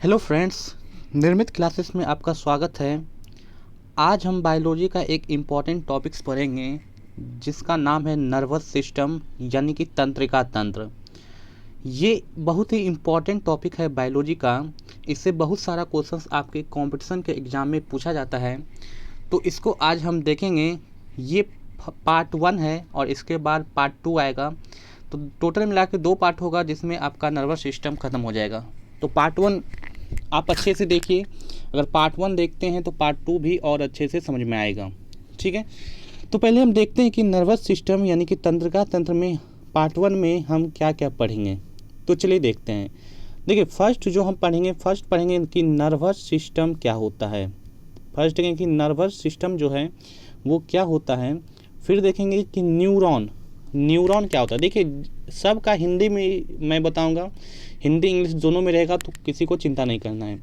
Hello friends, निर्मित classes में आपका स्वागत है। आज हम बायोलॉजी का एक इम्पॉर्टेंट टॉपिक्स पढ़ेंगे जिसका नाम है नर्वस सिस्टम यानी कि तंत्रिका तंत्र। ये बहुत ही इम्पॉर्टेंट टॉपिक है बायोलॉजी का। इससे बहुत सारा क्वेश्चंस आपके कंपटीशन के एग्ज़ाम में पूछा जाता है, तो इसको आज हम देखेंगे। ये पार्ट 1 है और इसके बाद पार्ट 2 आएगा, तो टोटल मिला के 2 पार्ट होगा जिसमें आपका नर्वस सिस्टम ख़त्म हो जाएगा। तो पार्ट 1 आप अच्छे से देखिए। अगर पार्ट 1 देखते हैं तो पार्ट 2 भी और अच्छे से समझ में आएगा। ठीक है, तो पहले हम देखते हैं कि नर्वस सिस्टम यानी कि तंत्रिका तंत्र में पार्ट 1 में हम क्या क्या पढ़ेंगे। तो चलिए देखते हैं। देखिए, फर्स्ट जो हम पढ़ेंगे कि नर्वस सिस्टम क्या होता है। फर्स्ट देखेंगे कि नर्वस सिस्टम जो है वो क्या होता है। फिर देखेंगे कि न्यूरॉन क्या होता है। देखिए, सबका हिंदी में मैं बताऊंगा, हिंदी इंग्लिश दोनों में रहेगा, तो किसी को चिंता नहीं करना है।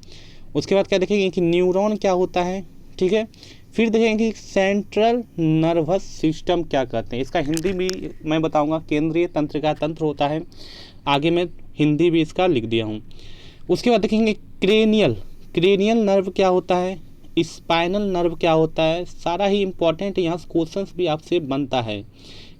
उसके बाद क्या देखेंगे कि न्यूरॉन क्या होता है। ठीक है, फिर देखेंगे कि सेंट्रल नर्वस सिस्टम क्या कहते हैं। इसका हिंदी भी मैं बताऊंगा, केंद्रीय तंत्रिका तंत्र होता है। आगे मैं हिंदी भी इसका लिख दिया हूँ। उसके बाद देखेंगे क्रेनियल नर्व क्या होता है, स्पाइनल नर्व क्या होता है। सारा ही इम्पोर्टेंट यहाँ क्वेश्चंस भी आपसे बनता है।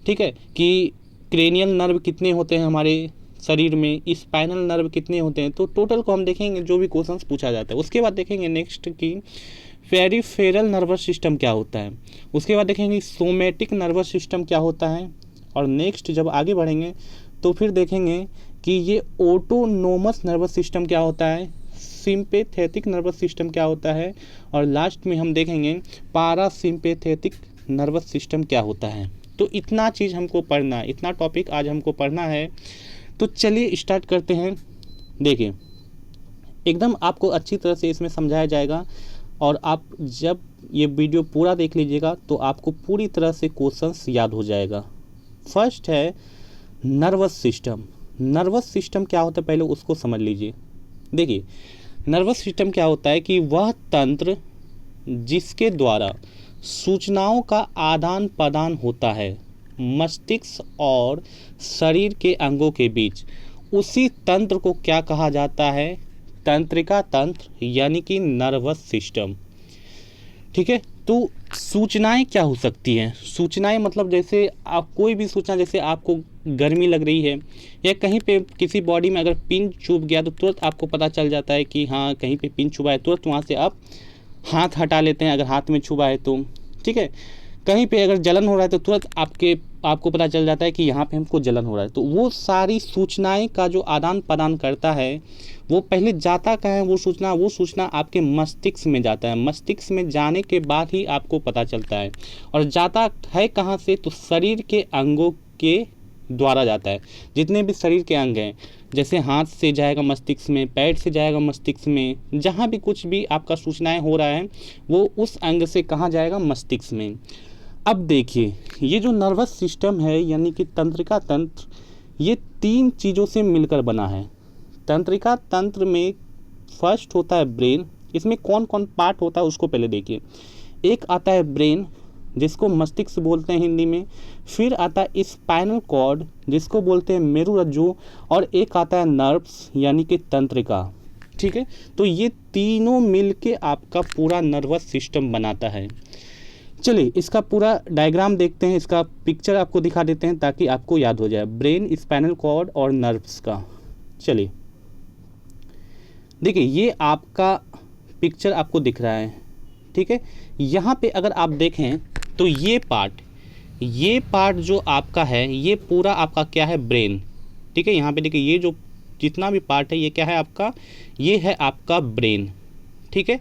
ठीक है, कि क्रेनियल नर्व कितने होते हैं हमारे शरीर में, स्पाइनल नर्व कितने होते हैं। तो टोटल को हम देखेंगे जो भी क्वेश्चंस पूछा जाता है। उसके बाद देखेंगे नेक्स्ट की पेरिफेरल नर्वस सिस्टम क्या होता है। उसके बाद देखेंगे सोमेटिक नर्वस सिस्टम क्या होता है। और नेक्स्ट जब आगे बढ़ेंगे तो फिर देखेंगे कि ये ऑटोनोमस नर्वस सिस्टम क्या होता है, सिंपैथेटिक नर्वस सिस्टम क्या होता है, और लास्ट में हम देखेंगे पारासिम्पैथेटिक नर्वस सिस्टम क्या होता है। तो इतना चीज़ हमको पढ़ना है, इतना टॉपिक आज हमको पढ़ना है। तो चलिए स्टार्ट करते हैं। देखिए, एकदम आपको अच्छी तरह से इसमें समझाया जाएगा, और आप जब ये वीडियो पूरा देख लीजिएगा तो आपको पूरी तरह से क्वेश्चंस याद हो जाएगा। फर्स्ट है नर्वस सिस्टम क्या होता है, पहले उसको समझ लीजिए। देखिए, नर्वस सिस्टम क्या होता है कि वह तंत्र जिसके द्वारा सूचनाओं का आदान प्रदान होता है मस्तिष्क और शरीर के अंगों के बीच, उसी तंत्र को क्या कहा जाता है, तंत्रिका तंत्र यानी कि नर्वस सिस्टम। ठीक है, तो सूचनाएं क्या हो सकती हैं। सूचनाएं मतलब जैसे आप कोई भी सूचना, जैसे आपको गर्मी लग रही है या कहीं पे किसी बॉडी में अगर पिन चुभ गया तो तुरंत आपको पता चल जाता है कि हाँ कहीं पे पिन चुभा है, तुरंत वहाँ से आप हाथ हटा लेते हैं अगर हाथ में छुआ है तो। ठीक है, कहीं पे अगर जलन हो रहा है तो तुरंत आपको पता चल जाता है कि यहाँ पे हमको जलन हो रहा है। तो वो सारी सूचनाएं का जो आदान प्रदान करता है वो पहले जाता कहाँ है, वो सूचना आपके मस्तिष्क में जाता है। मस्तिष्क में जाने के बाद ही आपको पता चलता है। और जाता है कहाँ से, तो शरीर के अंगों के द्वारा जाता है। जितने भी शरीर के अंग हैं, जैसे हाथ से जाएगा मस्तिष्क में, पैर से जाएगा मस्तिष्क में, जहाँ भी कुछ भी आपका सूचनाएं हो रहा है वो उस अंग से कहाँ जाएगा, मस्तिष्क में। अब देखिए, ये जो नर्वस सिस्टम है यानी कि तंत्रिका तंत्र, ये 3 चीज़ों से मिलकर बना है। तंत्रिका तंत्र में फर्स्ट होता है ब्रेन। इसमें कौन कौन पार्ट होता है उसको पहले देखिए। एक आता है ब्रेन जिसको मस्तिष्क बोलते हैं हिंदी में, फिर आता है स्पाइनल कॉर्ड जिसको बोलते हैं मेरुरज्जु, और एक आता है नर्व्स यानी कि तंत्रिका। ठीक है, तो ये तीनों मिलके आपका पूरा नर्वस सिस्टम बनाता है। चलिए इसका पूरा डायग्राम देखते हैं, इसका पिक्चर आपको दिखा देते हैं ताकि आपको याद हो जाए ब्रेन, स्पाइनल कॉर्ड और नर्व्स का। चलिए देखिए, ये आपका पिक्चर आपको दिख रहा है। ठीक है, यहाँ पे अगर आप देखें तो ये पार्ट जो आपका है ये पूरा आपका क्या है, ब्रेन। ठीक है, यहाँ पे देखिए ये जो जितना भी पार्ट है ये क्या है आपका, ये है आपका ब्रेन। ठीक है,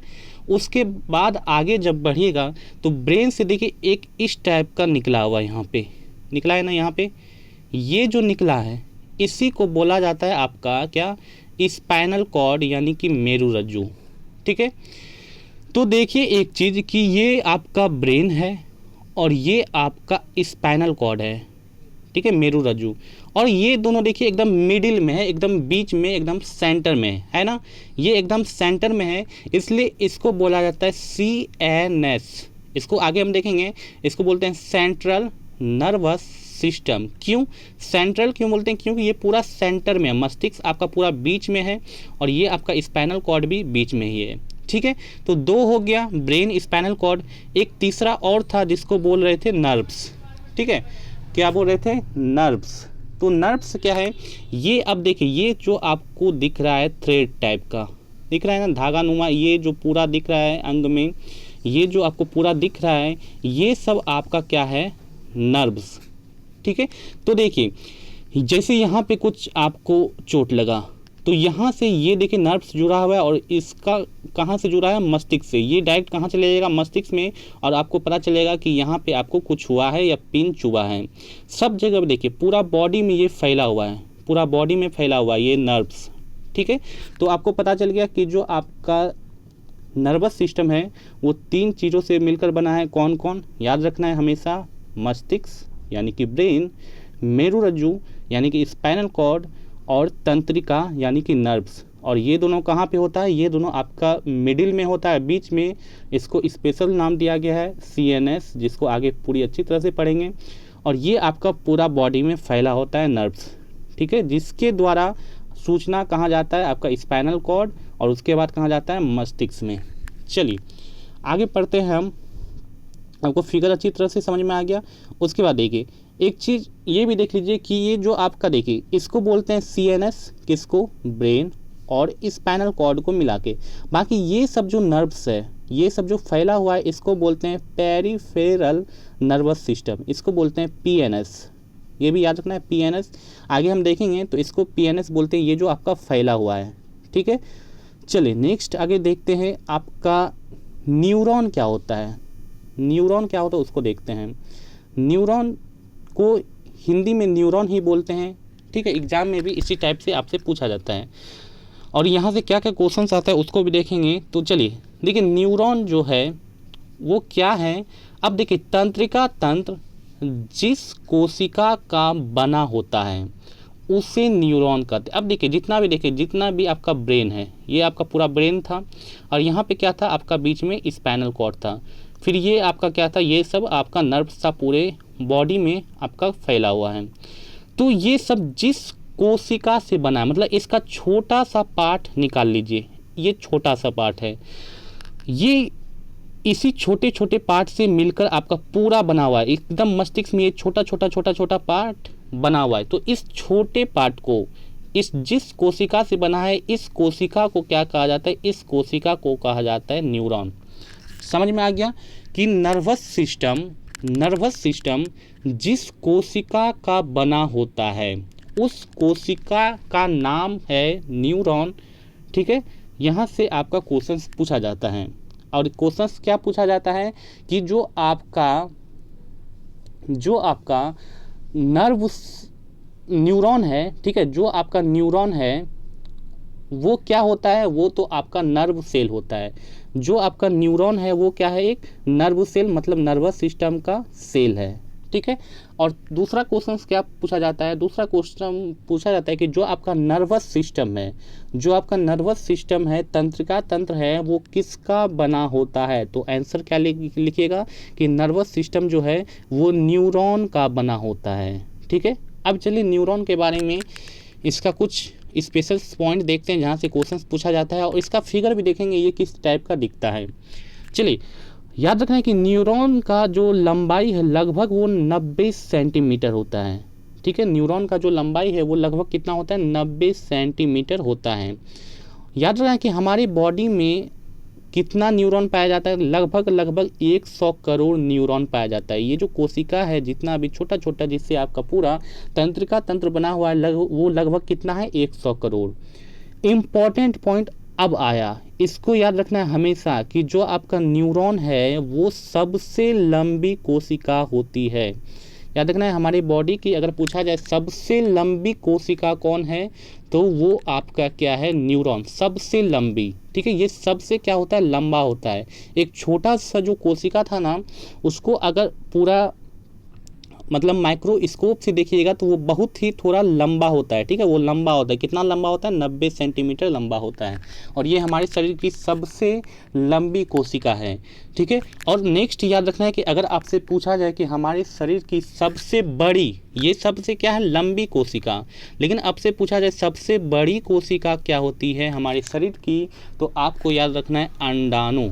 उसके बाद आगे जब बढ़िएगा तो ब्रेन से देखिए एक इस टाइप का निकला हुआ, यहाँ पे निकला है ना, यहाँ पे ये जो निकला है इसी को बोला जाता है आपका क्या, स्पाइनल कॉर्ड यानी कि मेरुरज्जु। ठीक है, तो देखिए एक चीज़ कि ये आपका ब्रेन है और ये आपका स्पाइनल कॉर्ड है। ठीक है, मेरुरज्जु, और ये दोनों देखिए एकदम मिडिल में है, एकदम बीच में, एकदम सेंटर में है ना, ये एकदम सेंटर में है, इसलिए इसको बोला जाता है CNS। इसको आगे हम देखेंगे, इसको बोलते हैं सेंट्रल नर्वस सिस्टम। क्यों सेंट्रल क्यों बोलते हैं? क्योंकि ये पूरा सेंटर में है, मस्तिष्क आपका पूरा बीच में है और ये आपका स्पाइनल कॉर्ड भी बीच में ही है। ठीक है, तो दो हो गया, ब्रेन, स्पाइनल कॉर्ड। एक तीसरा और था जिसको बोल रहे थे नर्व्स। ठीक है, क्या बोल रहे थे? नर्व्स। तो नर्व्स क्या है? ये अब देखिए, ये जो आपको दिख रहा है थ्रेड टाइप का दिख रहा है ना, धागा नुमा, ये जो पूरा दिख रहा है अंग में, ये जो आपको पूरा दिख रहा है, ये सब आपका क्या है? नर्व्स। ठीक है, तो देखिए जैसे यहाँ पे कुछ आपको चोट लगा तो यहाँ से ये देखिए नर्व्स जुड़ा हुआ है और इसका कहाँ से जुड़ा है? मस्तिष्क से। ये डायरेक्ट कहाँ चले जाएगा? मस्तिष्क में, और आपको पता चलेगा कि यहाँ पे आपको कुछ हुआ है या पिन चुभा है। सब जगह देखिए पूरा बॉडी में ये फैला हुआ है, पूरा बॉडी में फैला हुआ है ये नर्व्स। ठीक है, तो आपको पता चल गया कि जो आपका नर्वस सिस्टम है वो 3 चीज़ों से मिलकर बना है। कौन कौन? याद रखना है हमेशा, मस्तिष्क यानी कि ब्रेन, मेरुरज्जु यानी कि स्पाइनल कॉर्ड, और तंत्रिका यानी कि नर्व्स। और ये दोनों कहाँ पे होता है? ये दोनों आपका मिडिल में होता है, बीच में। इसको स्पेशल नाम दिया गया है CNS, जिसको आगे पूरी अच्छी तरह से पढ़ेंगे। और ये आपका पूरा बॉडी में फैला होता है नर्व्स। ठीक है, जिसके द्वारा सूचना कहाँ जाता है? आपका स्पाइनल कॉर्ड, और उसके बाद कहाँ जाता है? मस्तिष्क में। चलिए आगे पढ़ते हैं हम। आपको फिगर अच्छी तरह से समझ में आ गया। उसके बाद देखिए एक चीज़ ये भी देख लीजिए कि ये जो आपका देखिए इसको बोलते हैं CNS, किसको? ब्रेन और स्पाइनल कॉर्ड को मिला के। बाकी ये सब जो नर्व्स है, ये सब जो फैला हुआ है, इसको बोलते हैं पेरिफेरल नर्वस सिस्टम, इसको बोलते हैं PNS। ये भी याद रखना है, PNS। आगे हम देखेंगे तो इसको PNS बोलते हैं, ये जो आपका फैला हुआ है। ठीक है, चलिए नेक्स्ट आगे देखते हैं। आपका न्यूरॉन क्या होता है? न्यूरॉन क्या होता है उसको देखते हैं। न्यूरॉन को हिंदी में न्यूरॉन ही बोलते हैं। ठीक है, एग्जाम में भी इसी टाइप से आपसे पूछा जाता है और यहाँ से क्या क्या क्वेश्चंस आता है उसको भी देखेंगे। तो चलिए देखिए न्यूरॉन जो है वो क्या है। अब देखिए तंत्रिका तंत्र जिस कोशिका का बना होता है उसे न्यूरॉन कहते हैं। अब देखिए जितना भी आपका ब्रेन है, ये आपका पूरा ब्रेन था और यहाँ पे क्या था? आपका बीच में स्पाइनल कॉर्ड था। फिर ये आपका क्या था? ये सब आपका नर्व्स था, पूरे बॉडी में आपका फैला हुआ है। तो ये सब जिस कोशिका से बना है, मतलब इसका छोटा सा पार्ट निकाल लीजिए, ये छोटा सा पार्ट है, ये इसी छोटे छोटे पार्ट से मिलकर आपका पूरा बना हुआ है। एकदम मस्तिष्क में ये छोटा छोटा पार्ट बना हुआ है। तो इस छोटे पार्ट को, इस जिस कोशिका से बना है, इस कोशिका को क्या कहा जाता है? इस कोशिका को कहा जाता है न्यूरॉन। समझ में आ गया कि नर्वस सिस्टम जिस कोशिका का बना होता है उस कोशिका का नाम है न्यूरॉन। ठीक है, यहाँ से आपका क्वेश्चन पूछा जाता है। और क्वेश्चन क्या पूछा जाता है कि जो आपका न्यूरॉन है, ठीक है, जो आपका न्यूरॉन है वो क्या होता है? वो तो आपका नर्व सेल होता है। जो आपका न्यूरॉन है वो क्या है? एक नर्व सेल, मतलब नर्वस सिस्टम का सेल है। ठीक है, और दूसरा क्वेश्चन क्या पूछा जाता है? दूसरा क्वेश्चन पूछा जाता है कि जो आपका नर्वस सिस्टम है, तंत्रिका तंत्र है, वो किसका बना होता है? तो आंसर क्या लिखिएगा कि नर्वस सिस्टम जो है वो न्यूरॉन का बना होता है। ठीक है, अब चलिए न्यूरॉन के बारे में इसका कुछ स्पेशल पॉइंट देखते हैं जहाँ से क्वेश्चन पूछा जाता है, और इसका फिगर भी देखेंगे ये किस टाइप का दिखता है। चलिए याद रखना है कि न्यूरॉन का जो लंबाई है लगभग वो 90 सेंटीमीटर होता है। ठीक है, न्यूरॉन का जो लंबाई है वो लगभग कितना होता है? 90 सेंटीमीटर होता है। याद रखना है कि हमारी बॉडी में कितना न्यूरॉन पाया जाता है? लगभग 100 करोड़ न्यूरॉन पाया जाता है। ये जो कोशिका है, जितना भी छोटा जिससे आपका पूरा तंत्रिका तंत्र बना हुआ है, वो लगभग कितना है? 100 करोड़। इम्पॉर्टेंट पॉइंट अब आया, इसको याद रखना है हमेशा कि जो आपका न्यूरॉन है वो सबसे लंबी कोशिका होती है। याद रखना है हमारी बॉडी की अगर पूछा जाए सबसे लंबी कोशिका कौन है, तो वो आपका क्या है? न्यूरॉन, सबसे लंबी। ठीक है, ये सबसे क्या होता है? लंबा होता है। एक छोटा सा जो कोशिका था ना, उसको अगर पूरा मतलब माइक्रोस्कोप से देखिएगा तो वो बहुत ही थोड़ा लंबा होता है, ठीक है, वो लंबा होता है, कितना लंबा होता है, 90 सेंटीमीटर लंबा होता है, और ये हमारे शरीर की सबसे लंबी कोशिका है, ठीक है। और नेक्स्ट याद रखना है कि अगर आपसे पूछा जाए कि हमारे शरीर की सबसे बड़ी, ये सबसे क्या है, लंबी कोशिका, लेकिन आपसे पूछा जाए सबसे बड़ी कोशिका क्या होती है हमारे शरीर की, तो आपको याद रखना है अंडाणु।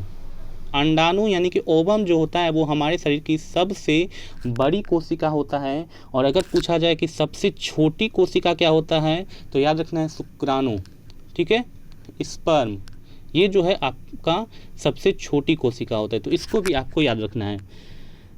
अंडाणु यानी कि ओवम जो होता है वो हमारे शरीर की सबसे बड़ी कोशिका होता है। और अगर पूछा जाए कि सबसे छोटी कोशिका क्या होता है, तो याद रखना है शुक्राणु, ठीक है, स्पर्म, ये जो है आपका सबसे छोटी कोशिका होता है, तो इसको भी आपको याद रखना है।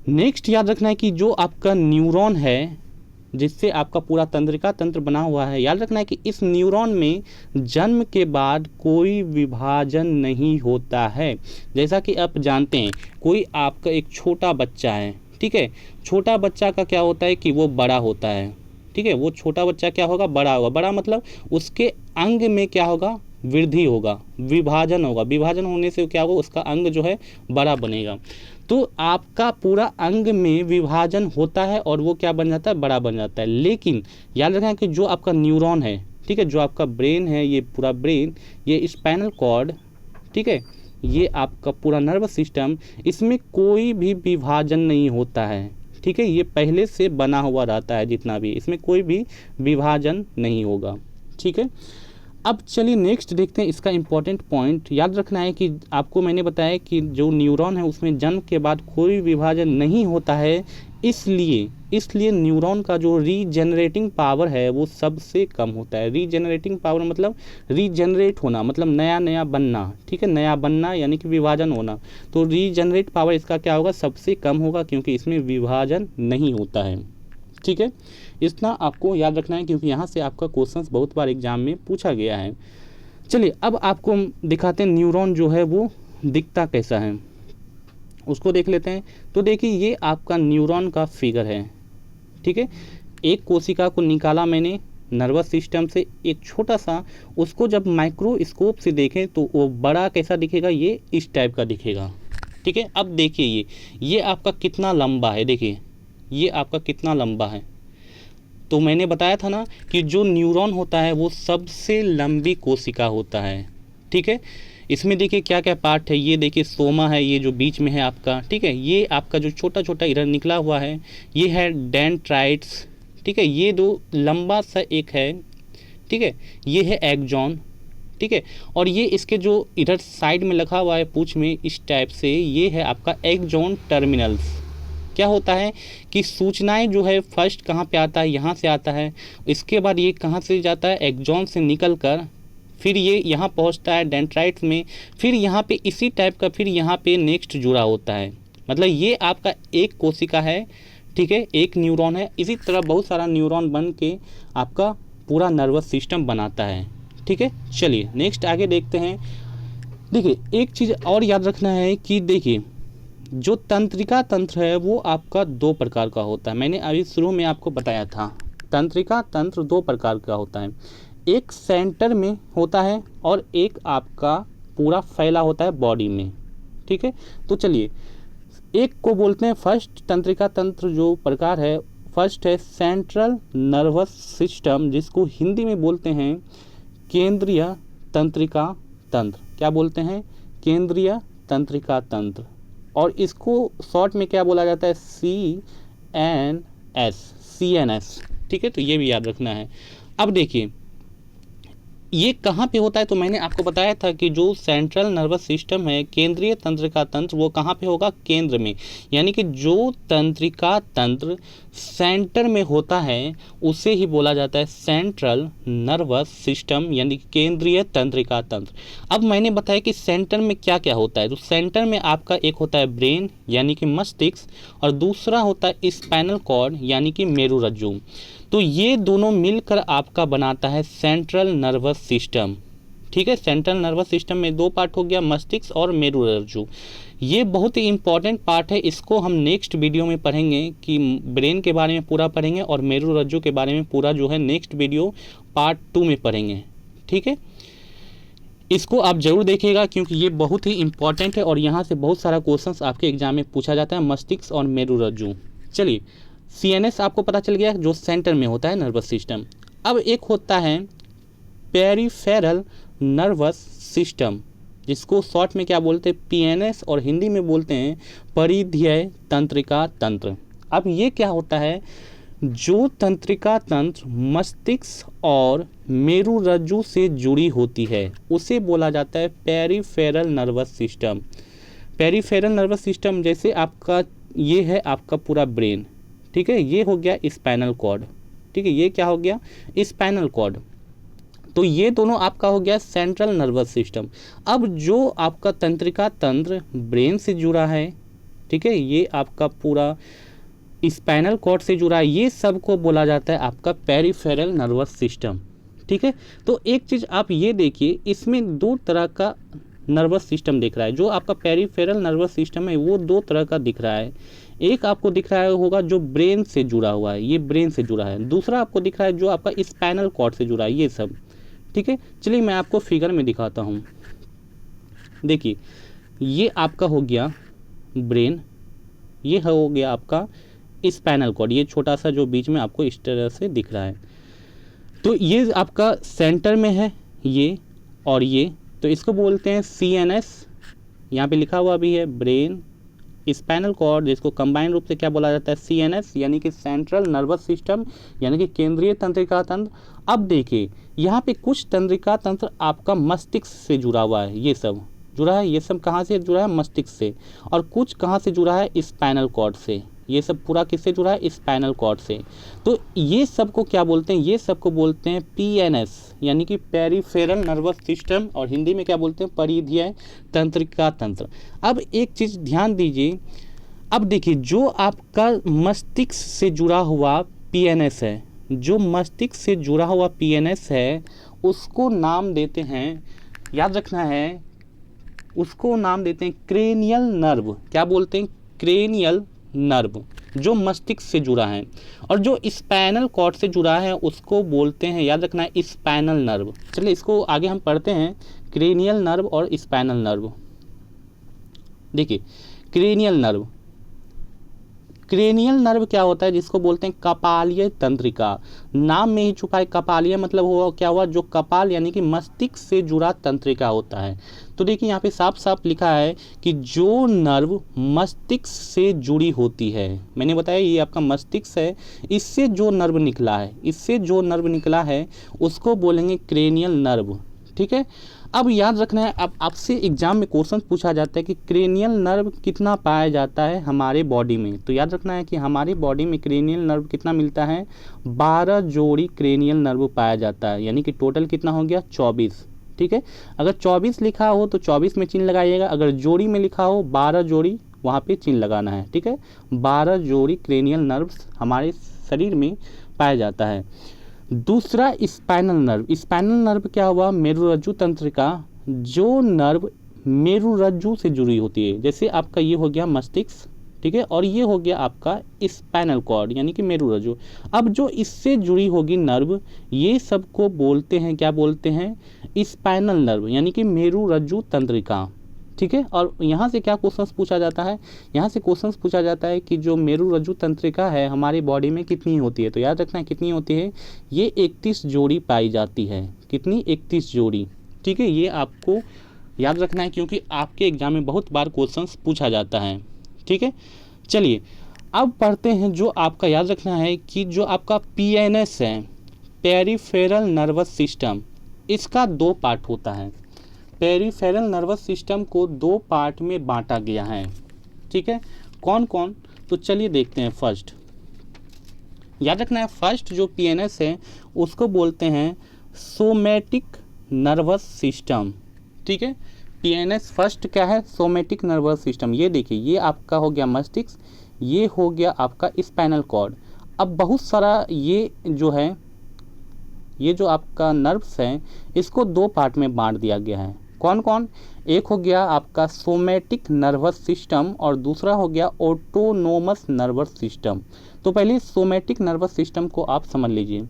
नेक्स्ट याद रखना है कि जो आपका न्यूरॉन है जिससे आपका पूरा तंत्रिका तंत्र बना हुआ है, याद रखना है कि इस न्यूरॉन में जन्म के बाद कोई विभाजन नहीं होता है। जैसा कि आप जानते हैं, कोई आपका एक छोटा बच्चा है, ठीक है, छोटा बच्चा का क्या होता है कि वो बड़ा होता है, ठीक है, वो छोटा बच्चा क्या होगा, बड़ा होगा, बड़ा मतलब उसके अंग में क्या होगा, वृद्धि होगा, विभाजन होगा, विभाजन होने से क्या होगा, उसका अंग जो है बड़ा बनेगा। तो आपका पूरा अंग में विभाजन होता है और वो क्या बन जाता है, बड़ा बन जाता है। लेकिन याद रखना कि जो आपका न्यूरॉन है, ठीक है, जो आपका ब्रेन है, ये पूरा ब्रेन, ये स्पाइनल कॉर्ड, ठीक है, ये आपका पूरा नर्वस सिस्टम, इसमें कोई भी विभाजन नहीं होता है, ठीक है, ये पहले से बना हुआ रहता है, जितना भी इसमें कोई भी विभाजन नहीं होगा, ठीक है। अब चलिए नेक्स्ट देखते हैं इसका इम्पॉर्टेंट पॉइंट। याद रखना है कि आपको मैंने बताया कि जो न्यूरॉन है उसमें जन्म के बाद कोई विभाजन नहीं होता है, इसलिए न्यूरॉन का जो रीजनरेटिंग पावर है वो सबसे कम होता है। रीजनरेटिंग पावर मतलब रीजनरेट होना, मतलब नया बनना, ठीक है, नया बनना यानी कि विभाजन होना। तो रीजनरेट पावर इसका क्या होगा, सबसे कम होगा, क्योंकि इसमें विभाजन नहीं होता है, ठीक है। इतना आपको याद रखना है क्योंकि यहाँ से आपका क्वेश्चंस बहुत बार एग्जाम में पूछा गया है। चलिए अब आपको हम दिखाते हैं न्यूरॉन जो है वो दिखता कैसा है, उसको देख लेते हैं। तो देखिए ये आपका न्यूरॉन का फिगर है, ठीक है, एक कोशिका को निकाला मैंने नर्वस सिस्टम से, एक छोटा सा, उसको जब माइक्रोस्कोप से देखें तो वो बड़ा कैसा दिखेगा, ये इस टाइप का दिखेगा, ठीक है। अब देखिए ये आपका कितना लंबा है, देखिए ये आपका कितना लंबा है। तो मैंने बताया था ना कि जो न्यूरॉन होता है वो सबसे लंबी कोशिका होता है, ठीक है। इसमें देखिए क्या क्या पार्ट है, ये देखिए सोमा है, ये जो बीच में है आपका, ठीक है, ये आपका जो छोटा छोटा इधर निकला हुआ है ये है डेंड्राइट्स, ठीक है, ये दो लंबा सा एक है, ठीक है, ये है एक्सॉन, ठीक है, और ये इसके जो इधर साइड में लगा हुआ है पूंछ में इस टाइप से, ये है आपका एक्सॉन टर्मिनल्स। क्या होता है कि सूचनाएं जो है फर्स्ट कहाँ पे आता है, यहाँ से आता है, इसके बाद ये कहाँ से जाता है, एक्सॉन से निकल कर फिर ये यहाँ पहुँचता है डेंड्राइट्स में, फिर यहाँ पे इसी टाइप का फिर यहाँ पे नेक्स्ट जुड़ा होता है। मतलब ये आपका एक कोशिका है, ठीक है, एक न्यूरॉन है। इसी तरह बहुत सारा न्यूरॉन बन के आपका पूरा नर्वस सिस्टम बनाता है, ठीक है। चलिए नेक्स्ट आगे देखते हैं। देखिए एक चीज़ और याद रखना है कि देखिए जो तंत्रिका तंत्र है वो आपका दो प्रकार का होता है। मैंने अभी शुरू में आपको बताया था तंत्रिका तंत्र दो प्रकार का होता है, एक सेंटर में होता है और एक आपका पूरा फैला होता है बॉडी में, ठीक है। तो चलिए एक को बोलते हैं फर्स्ट तंत्रिका तंत्र जो प्रकार है, फर्स्ट है सेंट्रल नर्वस सिस्टम, जिसको हिंदी में बोलते हैं केंद्रीय तंत्रिका तंत्र। क्या बोलते हैं, केंद्रीय तंत्रिका तंत्र, और इसको शॉर्ट में क्या बोला जाता है, CNS, ठीक है। तो ये भी याद रखना है। अब देखिए ये कहाँ पे होता है, तो मैंने आपको बताया था कि जो सेंट्रल नर्वस सिस्टम है, केंद्रीय तंत्रिका तंत्र, वो कहाँ पे होगा, केंद्र में। यानी कि जो तंत्रिका तंत्र सेंटर में होता है उसे ही बोला जाता है सेंट्रल नर्वस सिस्टम, यानी केंद्रीय तंत्रिका तंत्र। अब मैंने बताया कि सेंटर में क्या क्या होता है, तो सेंटर में आपका एक होता है ब्रेन यानी कि मस्तिष्क, और दूसरा होता है स्पाइनल कॉर्ड यानी कि मेरुरज्जु। तो ये दोनों मिलकर आपका बनाता है सेंट्रल नर्वस सिस्टम, ठीक है। सेंट्रल नर्वस सिस्टम में दो पार्ट हो गया, मस्तिष्क और मेरुरज्जु। ये बहुत ही इंपॉर्टेंट पार्ट है, इसको हम नेक्स्ट वीडियो में पढ़ेंगे कि ब्रेन के बारे में पूरा पढ़ेंगे, और मेरुरज्जु के बारे में पूरा जो है नेक्स्ट वीडियो पार्ट 2 में पढ़ेंगे, ठीक है। इसको आप जरूर देखिएगा क्योंकि ये बहुत ही इंपॉर्टेंट है और यहाँ से बहुत सारा क्वेश्चंस आपके एग्जाम में पूछा जाता है, मस्तिष्क और मेरुरज्जु। चलिए CNS आपको पता चल गया जो सेंटर में होता है नर्वस सिस्टम। अब एक होता है पेरिफेरल नर्वस सिस्टम, जिसको शॉर्ट में क्या बोलते हैं PNS, और हिंदी में बोलते हैं परिधीय तंत्रिका तंत्र। अब ये क्या होता है, जो तंत्रिका तंत्र मस्तिष्क और मेरुरज्जु से जुड़ी होती है उसे बोला जाता है peripheral nervous system. Peripheral nervous system जैसे आपका ये है आपका पूरा ब्रेन, ठीक है, ये हो गया स्पाइनल कॉर्ड, ठीक है, ये क्या हो गया स्पाइनल कॉर्ड। तो ये दोनों आपका हो गया सेंट्रल नर्वस सिस्टम। अब जो आपका तंत्रिका तंत्र ब्रेन से जुड़ा है, ठीक है, ये आपका पूरा स्पाइनल कॉर्ड से जुड़ा है, ये सब को बोला जाता है आपका पेरिफेरल नर्वस सिस्टम, ठीक है। तो एक चीज़ आप ये देखिए, इसमें दो तरह का नर्वस सिस्टम दिख रहा है। जो आपका पेरिफेरल नर्वस सिस्टम है वो दो तरह का दिख रहा है। एक आपको दिख रहा होगा जो ब्रेन से जुड़ा हुआ है, ये ब्रेन से जुड़ा है। दूसरा आपको दिख रहा है जो आपका स्पाइनल कॉर्ड से जुड़ा है, ये सब, ठीक है। चलिए मैं आपको फिगर में दिखाता हूँ। देखिए ये आपका हो गया ब्रेन, ये हो गया आपका स्पाइनल कॉर्ड, ये छोटा सा जो बीच में आपको इस तरह से दिख रहा है। तो ये आपका सेंटर में है ये, और ये, तो इसको बोलते हैं CNS, यहाँ पे लिखा हुआ भी है ब्रेन स्पाइनल कॉर्ड, जिसको कंबाइन रूप से क्या बोला जाता है CNS, यानी कि सेंट्रल नर्वस सिस्टम, यानी कि केंद्रीय तंत्रिका तंत्र। अब देखिए यहाँ पे कुछ तंत्रिका तंत्र आपका मस्तिष्क से जुड़ा हुआ है, ये सब जुड़ा है, ये सब कहाँ से जुड़ा है मस्तिष्क से, और कुछ कहाँ से जुड़ा है स्पाइनल कॉर्ड से, ये सब पूरा किससे जुड़ा है स्पाइनल कॉर्ड से। तो ये सब को क्या बोलते हैं, ये सब को बोलते हैं PNS, यानी कि पेरिफेरल नर्वस सिस्टम, और हिंदी में क्या बोलते हैं परिधीय तंत्रिका तंत्र। अब एक चीज़ ध्यान दीजिए, अब देखिए जो आपका मस्तिष्क से जुड़ा हुआ PNS है, जो मस्तिष्क से जुड़ा हुआ PNS है उसको नाम देते हैं, याद रखना है, उसको नाम देते हैं क्रेनियल नर्व। क्या बोलते हैं क्रेनियल नर्व, जो मस्तिष्क से जुड़ा है। और जो स्पाइनल कॉर्ड से जुड़ा है उसको बोलते हैं, याद रखना है, स्पाइनल नर्व। चलिए इसको आगे हम पढ़ते हैं, क्रेनियल नर्व और स्पाइनल नर्व। देखिए क्रेनियल नर्व, क्रेनियल नर्व क्या होता है, जिसको बोलते हैं कपालीय तंत्रिका। नाम में ही छुपा है कपालीय, मतलब हुआ क्या हुआ, जो कपाल यानी कि मस्तिष्क से जुड़ा तंत्रिका होता है। तो देखिए यहाँ पे साफ साफ लिखा है कि जो नर्व मस्तिष्क से जुड़ी होती है, मैंने बताया ये आपका मस्तिष्क है, इससे जो नर्व निकला है, इससे जो नर्व निकला है उसको बोलेंगे क्रेनियल नर्व, ठीक है। अब याद रखना है, अब आपसे एग्जाम में क्वेश्चन पूछा जाता है कि क्रेनियल नर्व कितना पाया जाता है हमारे बॉडी में। तो याद रखना है कि हमारी बॉडी में क्रेनियल नर्व कितना मिलता है, 12 जोड़ी क्रेनियल नर्व पाया जाता है, यानी कि टोटल कितना हो गया 24, ठीक है। अगर 24 लिखा हो तो 24 में चिन्ह लगाइएगा, अगर जोड़ी में लिखा हो 12 जोड़ी वहाँ पे चिन्ह लगाना है, ठीक है। 12 जोड़ी क्रेनियल नर्व्स हमारे शरीर में पाया जाता है। दूसरा स्पाइनल नर्व, स्पाइनल नर्व क्या हुआ, मेरुरज्जु तंत्रिका, जो नर्व मेरुरज्जु से जुड़ी होती है, जैसे आपका ये हो गया मस्तिष्क, ठीक है, और ये हो गया आपका स्पाइनल कॉर्ड यानी कि मेरुरज्जु। अब जो इससे जुड़ी होगी नर्व, ये सबको बोलते हैं, क्या बोलते हैं स्पाइनल नर्व, यानी कि मेरुरज्जु तंत्रिका, ठीक है। और यहाँ से क्या क्वेश्चंस पूछा जाता है, यहाँ से क्वेश्चंस पूछा जाता है कि जो मेरुरज्जु तंत्रिका है हमारी बॉडी में कितनी होती है। तो याद रखना है कितनी होती है, ये 31 जोड़ी पाई जाती है। कितनी, 31 जोड़ी, ठीक है। ये आपको याद रखना है क्योंकि आपके एग्जाम में बहुत बार क्वेश्चंस पूछा जाता है, ठीक है। चलिए अब पढ़ते हैं, जो आपका याद रखना है कि जो आपका PNS है, पेरिफेरल नर्वस सिस्टम, इसका 2 पार्ट होता है। पेरिफेरल नर्वस सिस्टम को 2 पार्ट में बांटा गया है, ठीक है। कौन कौन, तो चलिए देखते हैं। फर्स्ट याद रखना है, फर्स्ट जो PNS है उसको बोलते हैं सोमैटिक नर्वस सिस्टम, ठीक है। PNS फर्स्ट क्या है, सोमैटिक नर्वस सिस्टम। ये देखिए ये आपका हो गया मस्तिष्क, ये हो गया आपका स्पाइनल कॉर्ड। अब बहुत सारा ये जो है, ये जो आपका नर्व्स हैं इसको 2 पार्ट में बांट दिया गया है। कौन कौन, एक हो गया आपका सोमैटिक नर्वस सिस्टम और दूसरा हो गया ऑटोनोमस नर्वस सिस्टम। तो पहले सोमैटिक नर्वस सिस्टम को आप समझ लीजिए।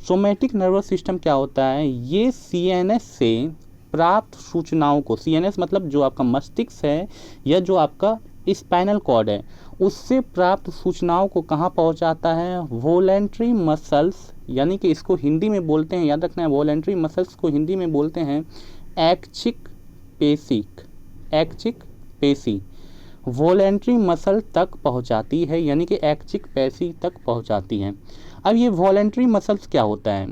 सोमैटिक नर्वस सिस्टम क्या होता है, ये CNS से प्राप्त सूचनाओं को, CNS मतलब जो आपका मस्तिष्क है या जो आपका स्पाइनल कॉर्ड है, उससे प्राप्त सूचनाओं को कहाँ पहुँचाता है, वॉलेंट्री मसल्स, यानी कि इसको हिंदी में बोलते हैं, याद रखना है, वॉलेंट्री मसल्स को हिंदी में बोलते हैं ऐच्छिक पेशी, वॉलेंट्री मसल तक पहुंचाती है, यानी कि ऐच्छिक पेशी तक पहुंचाती है। अब ये वॉलेंट्री मसल्स क्या होता है,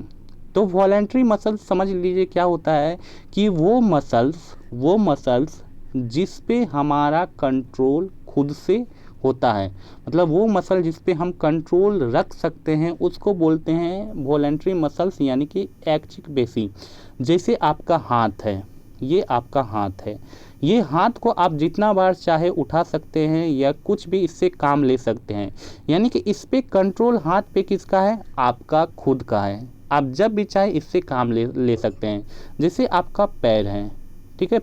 तो वॉलेंट्री मसल्स समझ लीजिए क्या होता है कि वो मसल्स जिस पे हमारा कंट्रोल खुद से होता है, मतलब वो मसल जिस पे हम कंट्रोल रख सकते हैं उसको बोलते हैं वॉलेंट्री मसल्स, यानी कि ऐच्छिक पेशी। जैसे आपका हाथ है, ये आपका हाथ है, ये हाथ को आप जितना बार चाहे उठा सकते हैं या कुछ भी इससे काम ले सकते हैं, यानी कि इस पे कंट्रोल हाथ पे किसका है, आपका खुद का है। आप जब भी चाहे इससे काम ले सकते हैं। जैसे आपका पैर है, ठीक है,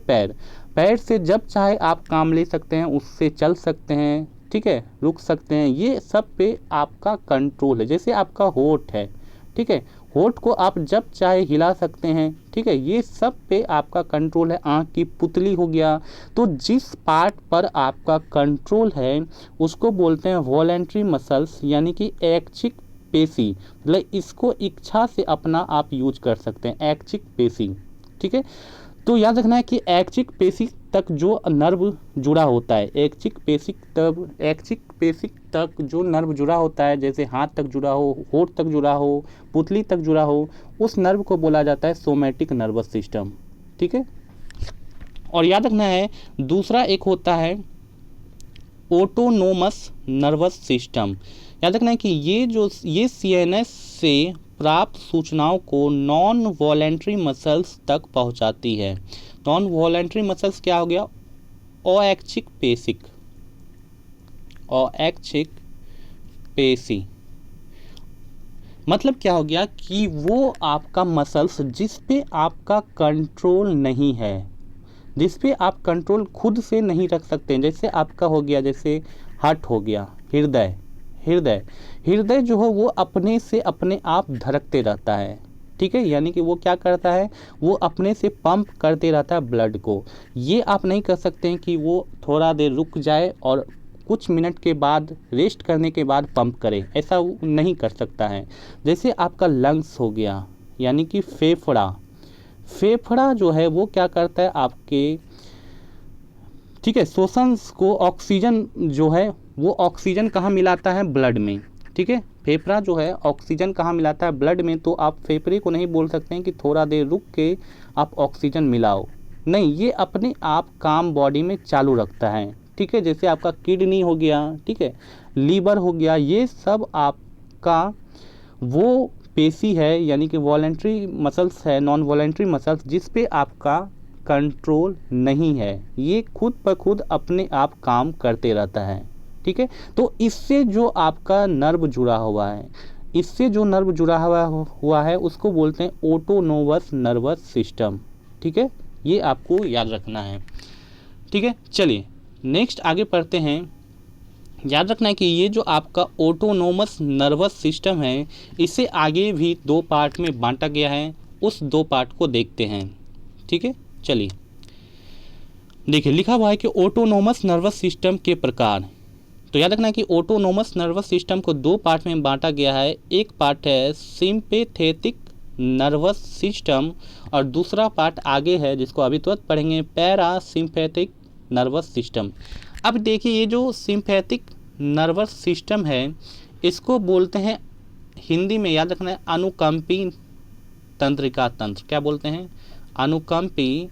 पैर से जब चाहे आप काम ले सकते हैं, उससे चल सकते हैं, ठीक है, रुक सकते हैं, ये सब पे आपका कंट्रोल है। जैसे आपका होंठ है, ठीक है, होंठ को आप जब चाहे हिला सकते हैं, ठीक है, ये सब पे आपका कंट्रोल है। आँख की पुतली हो गया, तो जिस पार्ट पर आपका कंट्रोल है उसको बोलते हैं वॉलेंट्री मसल्स, यानी कि ऐच्छिक पेशी, मतलब इसको इच्छा से अपना आप यूज कर सकते हैं, ऐच्छिक पेशी, ठीक है। तो याद रखना है कि ऐच्छिक पेशी तक जो नर्व जुड़ा होता है, ऐच्छिक पेशी तक जो नर्व जुड़ा होता है, जैसे हाथ तक जुड़ा हो, होंठ तक जुड़ा हो, पुतली तक जुड़ा हो, उस नर्व को बोला जाता है सोमैटिक नर्वस सिस्टम, ठीक है। और याद रखना है दूसरा एक होता है ऑटोनोमस नर्वस सिस्टम। याद रखना है कि ये सीएनएस से प्राप्त सूचनाओं को नॉन वॉलेंट्री मसल्स तक पहुंचाती है। नॉन वॉलेंट्री मसल्स क्या हो गया, अऐच्छिक पेशी, मतलब क्या हो गया कि वो आपका मसल्स जिस पे आपका कंट्रोल नहीं है, जिस पे आप कंट्रोल खुद से नहीं रख सकते हैं। जैसे आपका हो गया, जैसे हार्ट हो गया, हृदय जो हो वो अपने से अपने आप धड़कते रहता है, ठीक है, यानी कि वो क्या करता है, वो अपने से पंप करते रहता है ब्लड को। ये आप नहीं कर सकते हैं कि वो थोड़ा देर रुक जाए और कुछ मिनट के बाद रेस्ट करने के बाद पंप करे, ऐसा वो नहीं कर सकता है। जैसे आपका लंग्स हो गया, यानी कि फेफड़ा जो है वो क्या करता है आपके, ठीक है, श्वसन को ऑक्सीजन जो है वो ऑक्सीजन कहाँ मिलाता है, ब्लड में, ठीक है। फेफड़ा जो है ऑक्सीजन कहाँ मिलाता है, ब्लड में। तो आप फेफड़े को नहीं बोल सकते हैं कि थोड़ा देर रुक के आप ऑक्सीजन मिलाओ, नहीं, ये अपने आप काम बॉडी में चालू रखता है, ठीक है। जैसे आपका किडनी हो गया, ठीक है, लीवर हो गया, ये सब आपका वो पेशी है, यानी कि वॉलेंट्री मसल्स है, नॉन वॉलेंट्री मसल्स, जिस पे आपका कंट्रोल नहीं है, ये खुद ब खुद अपने आप काम करते रहता है, ठीक है। तो इससे जो आपका नर्व जुड़ा हुआ है, उसको बोलते हैं ऑटोनोमस नर्वस सिस्टम, ठीक है, ये आपको याद रखना है, ठीक है। चलिए नेक्स्ट आगे पढ़ते हैं। याद रखना है कि ये जो आपका ऑटोनोमस नर्वस सिस्टम है, इसे आगे भी दो पार्ट में बांटा गया है, उस दो पार्ट को देखते हैं, ठीक है। चलिए देखिए, लिखा हुआ है कि ऑटोनोमस नर्वस सिस्टम के प्रकार। तो याद रखना है कि ऑटोनोमस नर्वस सिस्टम को दो पार्ट में बांटा गया है। एक पार्ट है सिंपैथेटिक नर्वस सिस्टम और दूसरा पार्ट आगे है जिसको अभी तुरंत पढ़ेंगे, पैरासिम्पैथिक नर्वस सिस्टम। अब देखिए, ये जो सिंपैथिक नर्वस सिस्टम है इसको बोलते हैं हिंदी में, याद रखना है, अनुकंपी तंत्रिका तंत्र। क्या बोलते हैं, अनुकंपी।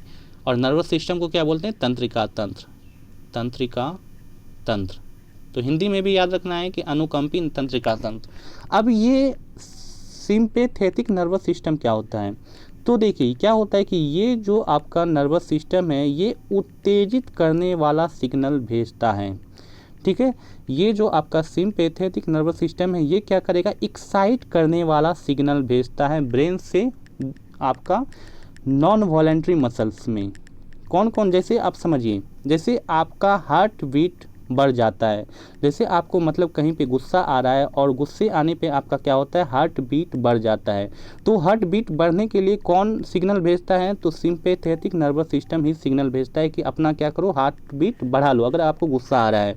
और नर्वस सिस्टम को क्या बोलते हैं, तंत्रिका तंत्र। तो हिंदी में भी याद रखना है कि अनुकंपी तंत्रिका तंत्र। अब ये सिंपैथेटिक नर्वस सिस्टम क्या होता है, तो देखिए क्या होता है कि ये जो आपका नर्वस सिस्टम है ये उत्तेजित करने वाला सिग्नल भेजता है, ठीक है। ये जो आपका सिंपैथेटिक नर्वस सिस्टम है ये क्या करेगा, एक्साइट करने वाला सिग्नल भेजता है ब्रेन से आपका नॉन वॉलेंट्री मसल्स में। कौन कौन, जैसे आप समझिए, जैसे आपका हार्ट बीट बढ़ जाता है, जैसे आपको मतलब कहीं पे गुस्सा आ रहा है और गुस्से आने पे आपका क्या होता है, हार्ट बीट बढ़ जाता है। तो हार्ट बीट बढ़ने के लिए कौन सिग्नल भेजता है, तो सिंपैथेटिक नर्वस सिस्टम ही सिग्नल भेजता है कि अपना क्या करो, हार्ट बीट बढ़ा लो अगर आपको गुस्सा आ रहा है।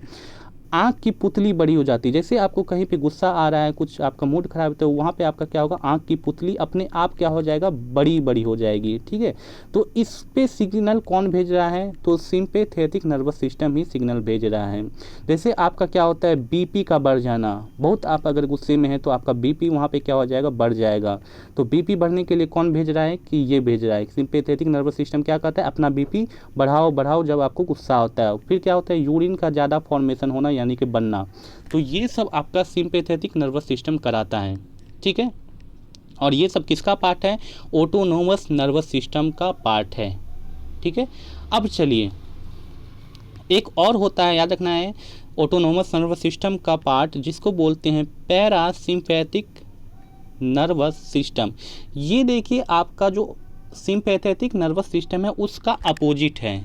आँख की पुतली बड़ी हो जाती है। जैसे आपको कहीं पे गुस्सा आ रहा है, कुछ आपका मूड खराब है, तो वहाँ पे आपका क्या होगा, आँख की पुतली अपने आप क्या हो जाएगा, बड़ी बड़ी हो जाएगी। ठीक है, तो इस पे सिग्नल कौन भेज रहा है, तो सिंपैथेटिक नर्वस सिस्टम ही सिग्नल भेज रहा है। जैसे आपका क्या होता है, बीपी का बढ़ जाना, बहुत आप अगर गुस्से में हैं तो आपका बीपी वहाँ पे क्या हो जाएगा, बढ़ जाएगा। तो बीपी बढ़ने के लिए कौन भेज रहा है, कि ये भेज रहा है। सिंपैथेटिक नर्वस सिस्टम क्या कहता है, अपना बीपी बढ़ाओ बढ़ाओ जब आपको गुस्सा होता है। फिर क्या होता है, यूरिन का ज़्यादा फॉर्मेशन होना, यानी कि बनना। तो ये सब आपका सिंपैथेटिक नर्वस सिस्टम कराता है। ठीक है, और ये सब किसका पार्ट है, ऑटोनोमस नर्वस सिस्टम का पार्ट है। ठीक है, अब चलिए एक और होता है, याद रखना है, ऑटोनोमस नर्वस सिस्टम का पार्ट जिसको बोलते हैं पैरासिम्पैथिक नर्वस सिस्टम। ये देखिए आपका जो सिंपैथेटिक नर्वस सिस्टम है उसका अपोजिट है।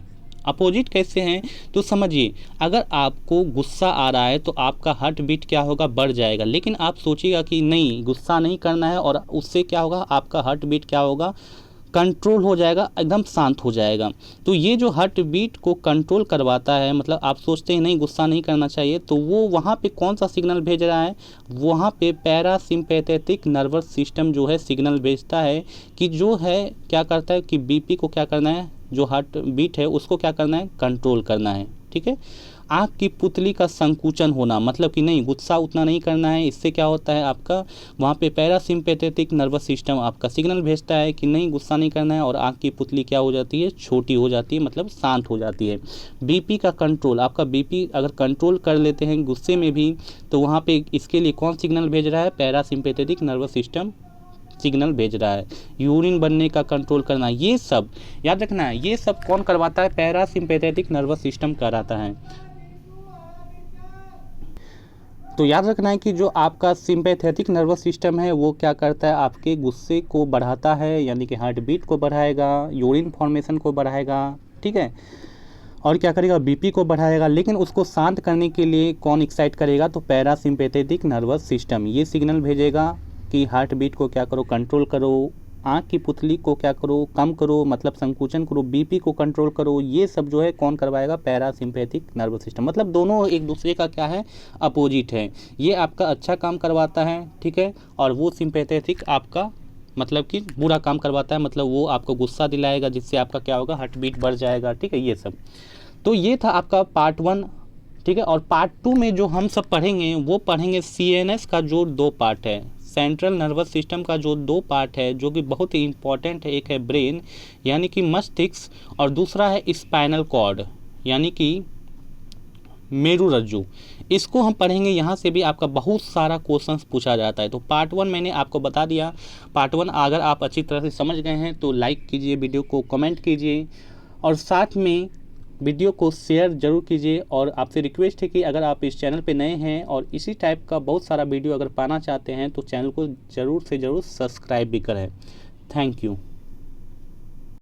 अपोजिट कैसे हैं, तो समझिए, अगर आपको गुस्सा आ रहा है तो आपका हार्ट बीट क्या होगा, बढ़ जाएगा। लेकिन आप सोचिएगा कि नहीं, गुस्सा नहीं करना है, और उससे क्या होगा, आपका हार्ट बीट क्या होगा, कंट्रोल हो जाएगा, एकदम शांत हो जाएगा। तो ये जो हार्ट बीट को कंट्रोल करवाता है, मतलब आप सोचते हैं नहीं गुस्सा नहीं करना चाहिए, तो वो वहाँ पे कौन सा सिग्नल भेज रहा है, वहाँ पे पैरासिम्पैथेटिक नर्वस सिस्टम जो है सिग्नल भेजता है कि जो है क्या करता है कि बीपी को क्या करना है, जो हार्ट बीट है उसको क्या करना है, कंट्रोल करना है। ठीक है, आँख की पुतली का संकुचन होना, मतलब कि नहीं गुस्सा उतना नहीं करना है। इससे क्या होता है, आपका वहाँ पे पैरासिम्पैथेटिक नर्वस सिस्टम आपका सिग्नल भेजता है कि नहीं गुस्सा नहीं करना है, और आँख की पुतली क्या हो जाती है, छोटी हो जाती है, मतलब शांत हो जाती है। बीपी का कंट्रोल, आपका बीपी अगर कंट्रोल कर लेते हैं गुस्से में भी, तो वहाँ पे इसके लिए कौन सिग्नल भेज रहा है, पैरासिम्पैथेटिक नर्वस सिस्टम सिग्नल भेज रहा है। यूरिन बनने का कंट्रोल करना, ये सब याद रखना है, ये सब कौन करवाता है, पैरासिम्पैथेटिक नर्वस सिस्टम कराता है। तो याद रखना है कि जो आपका सिंपैथेटिक नर्वस सिस्टम है वो क्या करता है, आपके गुस्से को बढ़ाता है, यानी कि हार्ट बीट को बढ़ाएगा, यूरिन फॉर्मेशन को बढ़ाएगा। ठीक है, और क्या करेगा, बीपी को बढ़ाएगा। लेकिन उसको शांत करने के लिए कौन एक्साइट करेगा, तो पैरासिम्पैथेटिक नर्वस सिस्टम ये सिग्नल भेजेगा कि हार्ट बीट को क्या करो, कंट्रोल करो, आँख की पुतली को क्या करो, कम करो, मतलब संकुचन करो, बीपी को कंट्रोल करो। ये सब जो है कौन करवाएगा, पैरासिम्पैथिक नर्वस सिस्टम। मतलब दोनों एक दूसरे का क्या है, अपोजिट है। ये आपका अच्छा काम करवाता है, ठीक है, और वो सिंपैथेटिक आपका मतलब कि बुरा काम करवाता है, मतलब वो आपको गुस्सा दिलाएगा, जिससे आपका क्या होगा, हार्ट बीट बढ़ जाएगा। ठीक है, ये सब। तो ये था आपका पार्ट 1। ठीक है, और पार्ट 2 में जो हम सब पढ़ेंगे वो पढ़ेंगे CNS का जो 2 पार्ट है, सेंट्रल नर्वस सिस्टम का जो 2 पार्ट है, जो कि बहुत ही इंपॉर्टेंट है। एक है ब्रेन यानी कि मस्तिष्क, और दूसरा है स्पाइनल कॉर्ड यानी कि मेरुरज्जु। इसको हम पढ़ेंगे, यहाँ से भी आपका बहुत सारा क्वेश्चंस पूछा जाता है। तो पार्ट 1 मैंने आपको बता दिया। पार्ट 1 अगर आप अच्छी तरह से समझ गए हैं तो लाइक कीजिए, वीडियो को कमेंट कीजिए, और साथ में वीडियो को शेयर जरूर कीजिए। और आपसे रिक्वेस्ट है कि अगर आप इस चैनल पे नए हैं और इसी टाइप का बहुत सारा वीडियो अगर पाना चाहते हैं तो चैनल को ज़रूर से ज़रूर सब्सक्राइब भी करें। Thank you.